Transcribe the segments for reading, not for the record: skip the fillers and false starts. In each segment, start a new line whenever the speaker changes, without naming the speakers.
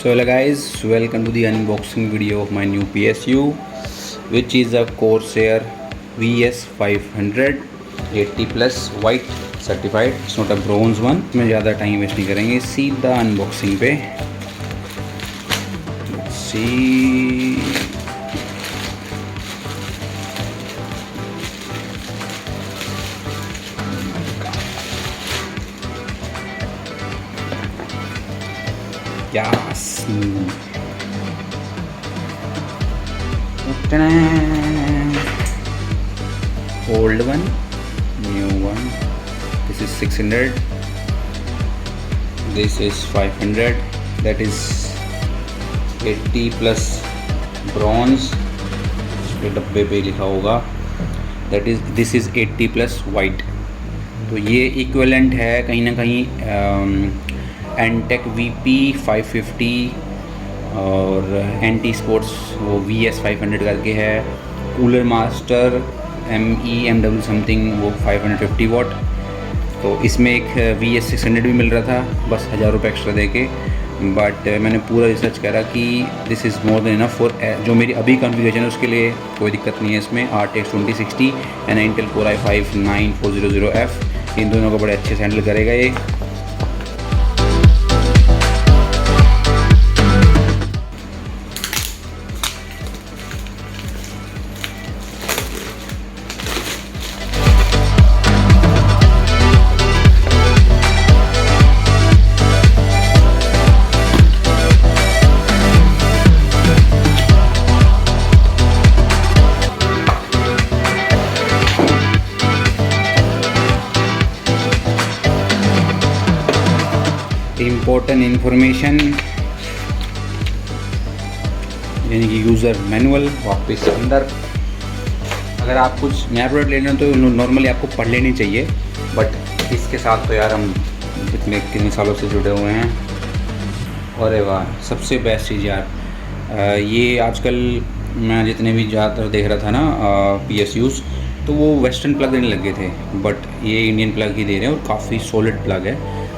So hello guys, welcome to the unboxing video of my new PSU, which is a Corsair VS500 80 plus white certified. It's not a bronze one. में ज़्यादा time waste नहीं करेंगे, सीधा unboxing पे। Let's see. Yes. Old one, new one. This is 600. This is 500. That is 80 plus bronze. इसके डब्बे पे लिखा होगा. This is 80 plus white. तो ये इक्विवेलेंट है कहीं ना कहीं एनटेक VP 550 और एंटी स्पोर्ट्स वो VS500 करके है. कूलर मास्टर MW समथिंग वो 550 वाट. तो इसमें एक VS600 भी मिल रहा था बस 1000 रुपये एक्स्ट्रा दे के. बट मैंने पूरा रिसर्च करा कि this is more than enough for जो मेरी अभी कॉन्फ़िगरेशन है उसके लिए कोई दिक्कत नहीं है इसमें. RTX 2060 and Intel Core i5 9400F इन दोनों को बड़े अच्छे से हैंडल करेगा ये. इम्पोर्टेंट इन्फॉर्मेशन यानी कि यूज़र मैनुअल वापस अंदर. अगर आप कुछ नया प्रोडक्ट लेना हो तो नॉर्मली आपको पढ़ लेनी चाहिए. बट इसके साथ तो यार हम कितने सालों से जुड़े हुए हैं. अरे वाह, सबसे बेस्ट चीज़ यार ये आजकल मैं जितने भी ज़्यादातर देख रहा था ना PSUs तो वो वेस्टर्न प्लग देने लगे थे. बट ये इंडियन प्लग ही दे रहे हैं और काफ़ी सॉलिड प्लग है.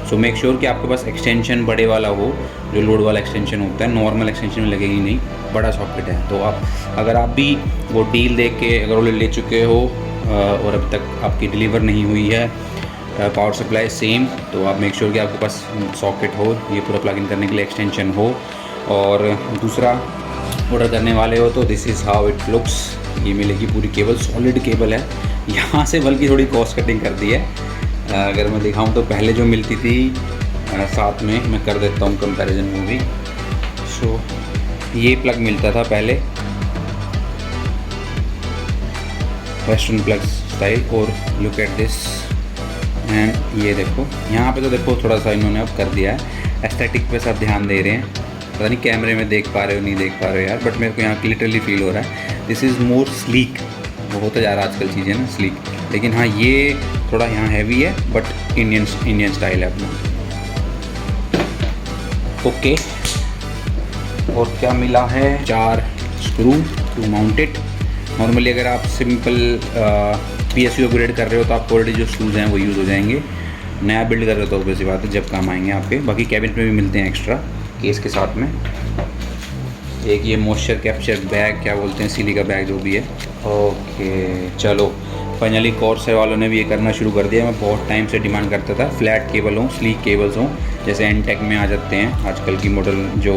सो मेक श्योर कि आपके पास एक्सटेंशन बड़े वाला हो, जो लोड वाला एक्सटेंशन होता है. नॉर्मल एक्सटेंशन में लगेगी नहीं, बड़ा सॉकेट है. तो आप अगर आप भी वो डील देख के अगर वो ले चुके हो और अब तक आपकी डिलीवर नहीं हुई है पावर सप्लाई सेम, तो आप मेक श्योर कि आपके पास सॉकेट हो, ये पूरा प्लग इन करने के लिए एक्सटेंशन हो. और दूसरा ऑर्डर करने वाले हो तो this is how it looks. ये मिलेगी पूरी केबल, सॉलिड केबल है. यहाँ से बल्कि थोड़ी कॉस्ट कटिंग कर दी है. अगर मैं दिखाऊं तो पहले जो मिलती थी साथ में मैं कर देता हूं कंपैरिजन में भी. सो ये प्लग मिलता था पहले वेस्टर्न प्लग स्टाइल. और लुक एट दिस एंड ये देखो यहाँ पे तो देखो थोड़ा सा इन्होंने अब कर दिया है. एस्थेटिक पे सब ध्यान दे रहे हैं. पता नहीं कैमरे में देख पा रहे हो नहीं देख पा रहे हो यार, बट मेरे को यहाँ लिटरली फील हो रहा है दिस इज़ मोर स्लीक. वो होता जा रहा है आजकल चीज़ें ना स्लीक. लेकिन हाँ ये थोड़ा यहाँ हैवी है बट इंडियन स्टाइल है अपना. ओके, और क्या मिला है, 4 screws to mount it. Normally अगर आप सिंपल PSU अपग्रेड कर रहे हो तो आपको ऑलरेडी जो स्क्रूज हैं वो यूज़ हो जाएंगे. नया बिल्ड कर रहे हो तो ऑब्वियस बात है जब काम आएंगे आपके. बाकी कैबिनेट में भी मिलते हैं एक्स्ट्रा केस के साथ में. एक ये मॉइस्चर कैप्चर बैग क्या बोलते हैं, सिलिका बैग जो भी है. ओके चलो, फाइनली कॉर्सर वालों ने भी ये करना शुरू कर दिया. मैं बहुत टाइम से डिमांड करता था फ्लैट केबल हों, स्लीक केबल्स हों, जैसे एनटेक में आ जाते हैं आजकल की मॉडल. जो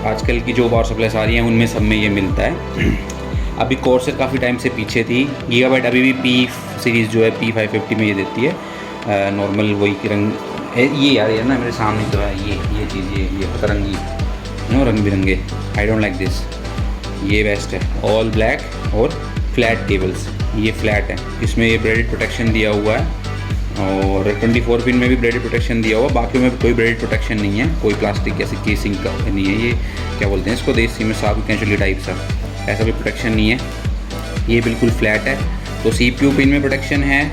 आजकल की जो पावर सप्लाईस आ रही हैं उनमें सब में ये मिलता है. अभी कॉर्सर काफ़ी टाइम से पीछे थी. गीगाबाइट अभी भी P सीरीज़ जो है P550 में ये देती है नॉर्मल वही रंग. ये यार ये ना मेरे सामने तो है ये चीज़, ये पतरंगी नो रंग बिरंगे. I don't like this. ये बेस्ट है, ऑल ब्लैक और फ्लैट केबल्स. ये फ्लैट है, इसमें ये ब्रेडेड प्रोटेक्शन दिया हुआ है और 24 पिन में भी ब्रेडेड प्रोटेक्शन दिया हुआ. बाकी में कोई ब्रेडेड प्रोटेक्शन नहीं है, कोई प्लास्टिक ऐसी केसिंग का नहीं है. ये क्या बोलते हैं इसको, देसी में साफ कैंचुली टाइप सा, ऐसा भी प्रोटेक्शन नहीं है. ये बिल्कुल फ्लैट है. तो CPU पिन में प्रोटेक्शन है,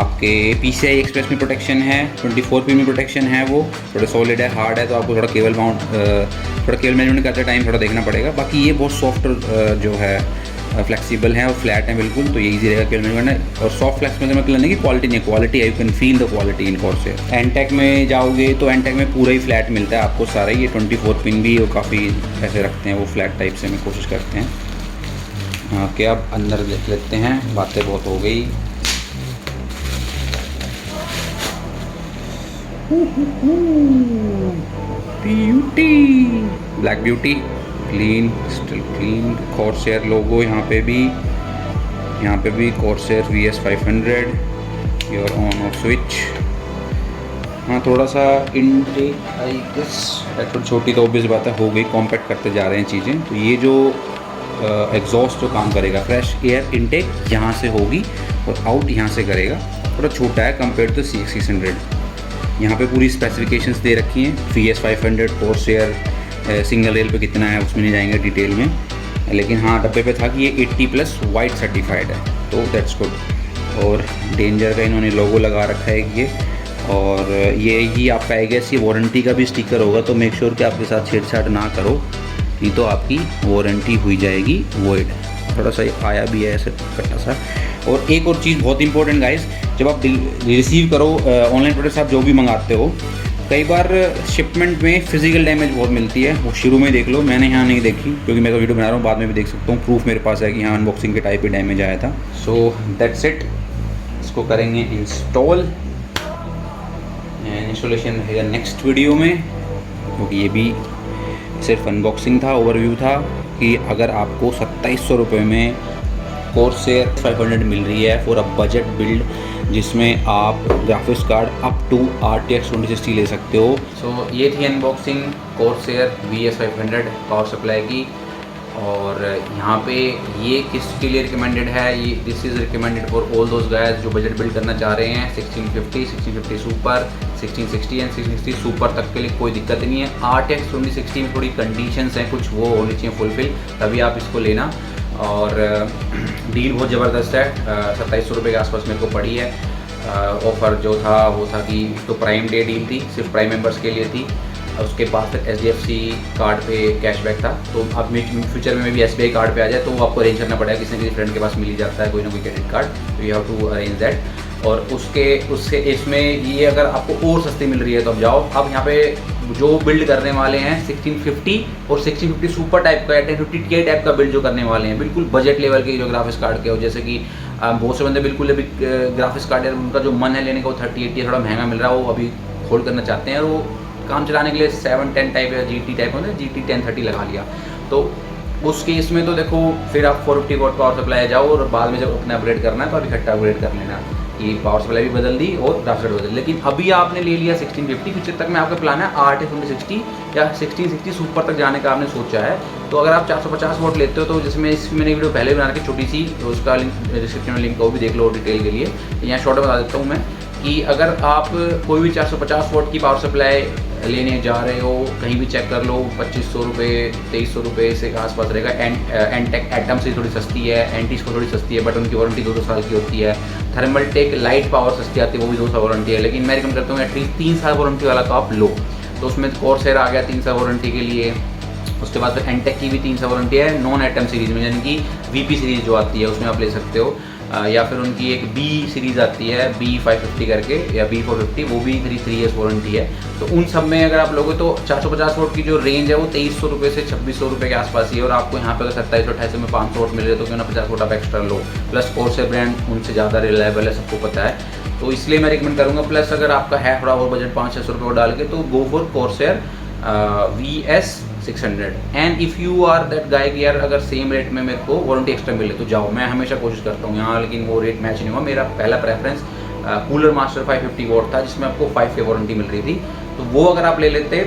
आपके PCI एक्सप्रेस में प्रोटेक्शन है, 24 पिन में प्रोटेक्शन है. वो थोड़ा सॉलिड है, हार्ड है, तो आपको थोड़ा केबल मैनेजमेंट करते टाइम थोड़ा देखना पड़ेगा. बाकी ये बहुत सॉफ्ट जो है फ्लेक्सिबल हैं और फ्लैट हैं बिल्कुल, तो ये ईजी रहेगा केबल मैनेज करना। और सॉफ्ट फ्लेक्स में करने की क्वालिटी नहीं, क्वालिटी है, you can feel the quality in Corsair. NTech में जाओगे तो एनटेक में पूरा ही फ्लैट मिलता है आपको सारा, ये 24 पिन भी और काफ़ी ऐसे रखते हैं वो फ्लैट टाइप से, हमें कोशिश करते हैं। हाँ क्या, अब अंदर देख लेते हैं, बातें बहुत हो गई। Beauty, black beauty, clean, still clean. Corsair logo यहाँ पे भी Corsair VS500, your on off switch. हाँ थोड़ा सा इनटेक आई गेस थोड़ी छोटी, तो ऑब्वियस बात है हो गई, कॉम्पैक्ट करते जा रहे हैं चीज़ें। तो ये जो एग्जॉस्ट जो काम करेगा, फ्रेश एयर इनटेक यहाँ से होगी और आउट यहाँ से करेगा, थोड़ा छोटा है कंपेयर टू CX600। यहाँ पे पूरी स्पेसिफिकेशंस दे रखी हैं, VS500 कॉर्सेयर सिंगल रेल पे कितना है उसमें नहीं जाएंगे डिटेल में, लेकिन हाँ डब्बे पे था कि ये 80+ वाइट सर्टिफाइड है, तो दैट्स गुड। और डेंजर का इन्होंने लोगो लगा रखा है ये, और ये ही आपका आई गेस ये वारंटी का भी स्टिकर होगा, तो मेक श्योर कि आपके साथ छेड़छाड़ ना करो, नहीं तो आपकी वारंटी हुई जाएगी वॉइड। थोड़ा सा आया भी है ऐसे कटा सा। और एक और चीज़ बहुत इंपॉर्टेंट गाइस, जब आप रिसीव करो ऑनलाइन प्रोडक्ट्स आप जो भी मंगाते हो, कई बार शिपमेंट में फिजिकल डैमेज बहुत मिलती है, वो शुरू में देख लो, मैंने यहाँ नहीं देखी क्योंकि मैं तो वीडियो बना रहा हूँ, बाद में भी देख सकता हूँ, प्रूफ मेरे पास है कि यहाँ अनबॉक्सिंग के टाइप पे डैमेज आया था। सो दैट्स इट, इसको करेंगे इंस्टॉल एंड इंस्टॉलेशन रहेगा नेक्स्ट वीडियो में, क्योंकि ये भी सिर्फ अनबॉक्सिंग था, ओवरव्यू था कि अगर आपको 2700 रुपये में कॉर्सेयर 500 मिल रही है फॉर अ बजट बिल्ड, जिसमें आप graphics card up to RTX 2060 ले सकते हो। सो ये थी unboxing Corsair VS500 power supply की। और यहाँ पे ये किसके लिए रिकमेंडेड है, ये this is recommended for all those guys जो बजट बिल्ड करना चाह रहे हैं। 1650, 1650 सुपर, 1660 एंड 1660 सुपर तक के लिए कोई दिक्कत नहीं है। RTX 2060 में थोड़ी कंडीशंस हैं कुछ, वो होनी चाहिए फुलफिल, तभी आप इसको लेना। और डील बहुत ज़बरदस्त है, 2700 रुपये के आसपास मेरे को पड़ी है। ऑफ़र जो था वो था कि तो प्राइम डे डील थी, सिर्फ प्राइम मेंबर्स के लिए थी। उसके बाद फिर HDFC कार्ड पे कैशबैक था, तो अब फ्यूचर में भी SBI कार्ड पे आ जाए तो वो आपको अरेंज करना पड़ेगा, किसी न किसी फ्रेंड के पास मिल ही जाता है कोई ना कोई क्रेडिट कार्ड, तो you have to arrange that. और उससे इसमें ये अगर आपको और सस्ती मिल रही है तो अब जाओ। अब यहाँ पे जो बिल्ड करने वाले हैं 1650 और 1650 सुपर टाइप का या 1050 Ti टाइप का बिल्ड जो करने वाले हैं, बिल्कुल बजट लेवल के जो ग्राफिक्स कार्ड के हो, जैसे कि बहुत से बंदे बिल्कुल अभी ग्राफिक्स कार्ड उनका जो मन है लेने का वो 3080 थोड़ा महंगा मिल रहा है, वो अभी होल्ड करना चाहते हैं, और वो काम चलाने के लिए 710 टाइप या GT टाइप होता है, GT 1030 लगा लिया। तो उस केस में तो देखो फिर आप 450 वॉट पावर सप्लाई जाओ, और बाद में जब अपने अपग्रेड करना है तो अभी इकट्ठा अपग्रेड कर लेना कि पावर सप्लाई भी बदल दी और ग्राफिक्स बदल। लेकिन अभी आपने ले लिया 1650, फ्यूचर तक में आपका प्लान है RTX 2060 या 1660 सुपर तक जाने का आपने सोचा है, तो अगर आप 450 वॉट लेते हो, तो जिसमें इसकी मैंने वीडियो पहले बना रखी छोटी सी, तो उसका लिंक डिस्क्रिप्शन में लिंक को भी देख लो डिटेल के लिए। यहाँ शॉर्ट बता देता हूँ मैं कि अगर आप कोई भी 450 वॉट की पावर सप्लाई लेने जा रहे हो, कहीं भी चेक कर लो, 2500 रुपये 2300 रुपये से आसपास रहेगा। एनटेक एटम से थोड़ी सस्ती है, एंटीज को थोड़ी सस्ती है, बट उनकी वारंटी 2 साल की होती है। थर्मल टेक लाइट पावर सस्ती आती है, वो भी 2 साल वारंटी है, लेकिन मैं रिकमेंड करता हूँ एटलीस्ट 3 साल वारंटी वाला तो आप लो। तो उसमें कॉर्सेयर आ गया 3 साल वारंटी के लिए। उसके बाद फिर एनटेक की भी 3 साल वारंटी है नॉन एटम सीरीज़ में, यानी कि VP सीरीज़ जो आती है उसमें आप ले सकते हो। या फिर उनकी एक B सीरीज़ आती है B550 करके, या B450, वो भी 3 ईयर्स वारंटी है। तो उन सब में अगर आप लोगे तो 450 वोट की जो रेंज है वो 2300 रुपये से 2600 रुपये के आसपास ही है। और आपको यहाँ पे अगर 2728 में 500 वोट मिल रहे तो क्यों ना 50 वोट आप एक्स्ट्रा लो। प्लस कॉर्सेयर ब्रांड उनसे ज़्यादा रिलायबल है, सबको पता है, तो इसलिए मैं रिकमेंड करूँगा। प्लस अगर आपका है थोड़ा और बजट 500-600 रुपये डाल के, तो go for Corsair VS600। And if you are that guy कि यार अगर सेम रेट में मेरे को वारंटी एक्स्ट्रा मिले तो जाओ, मैं हमेशा कोशिश करता हूँ यहाँ, लेकिन वो रेट मैच नहीं हुआ। मेरा पहला प्रेफरेंस कूलर मास्टर 550 वॉट था, जिसमें आपको 5 की वारंटी मिल रही थी, तो वो अगर आप ले लेते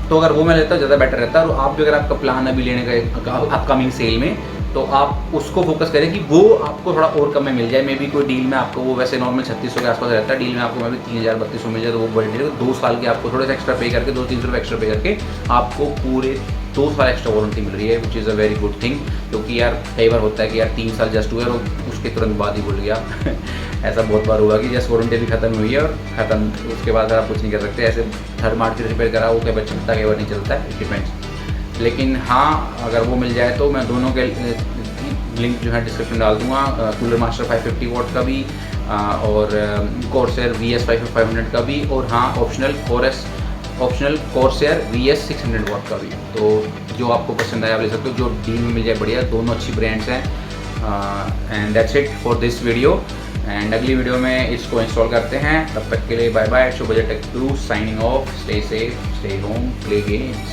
तो अगर वो मैं लेता ज़्यादा बेटर रहता। और आप भी अगर आपका प्लान अभी लेने का अपकमिंग सेल में, तो आप उसको फोकस करें कि वो आपको थोड़ा और कम में मिल जाए। मे बी कोई डील में आपको वो वैसे नॉर्मल 3600 के आसपास रहता है, डील में आपको मैं भी 3000-3200 मिल जाए, तो वो बड़ी डील 2 साल के आपको थोड़े से एक्स्ट्रा पे करके 200-300 रुपये एक्स्ट्रा पे करके आपको पूरे 2 साल एक्स्ट्रा वारंटी मिल रही है, which is a very good thing. क्योंकि यार कई बार होता है कि यार 3 साल जस्ट हुए और उसके तुरंत बाद ही भूल गया ऐसा बहुत बार हुआ कि जस्ट वारंटी भी खत्म हुई है और ख़त्म, उसके बाद आप कुछ नहीं कर सकते। ऐसे थर्ड पार्टी रिपेयर करा वो कई बार चलता कई बार नहीं चलता है, इट डिपेंड्स। लेकिन हाँ, अगर वो मिल जाए तो मैं दोनों के लिंक जो है डिस्क्रिप्शन डाल दूँगा। कूलर मास्टर 550 वॉट का भी और कॉर्सर VS 500 का भी, और हाँ ऑप्शनल कॉर्सर VS 600 वॉट का भी। तो जो आपको पसंद आया आप ले सकते हो, जो डील में मिल जाए बढ़िया, दोनों अच्छी ब्रांड्स हैं। And that's it for this video, एंड अगली वीडियो में इसको इंस्टॉल करते हैं। तब तक के लिए bye bye. Show budget tech guru signing off. Stay safe, stay home, play games.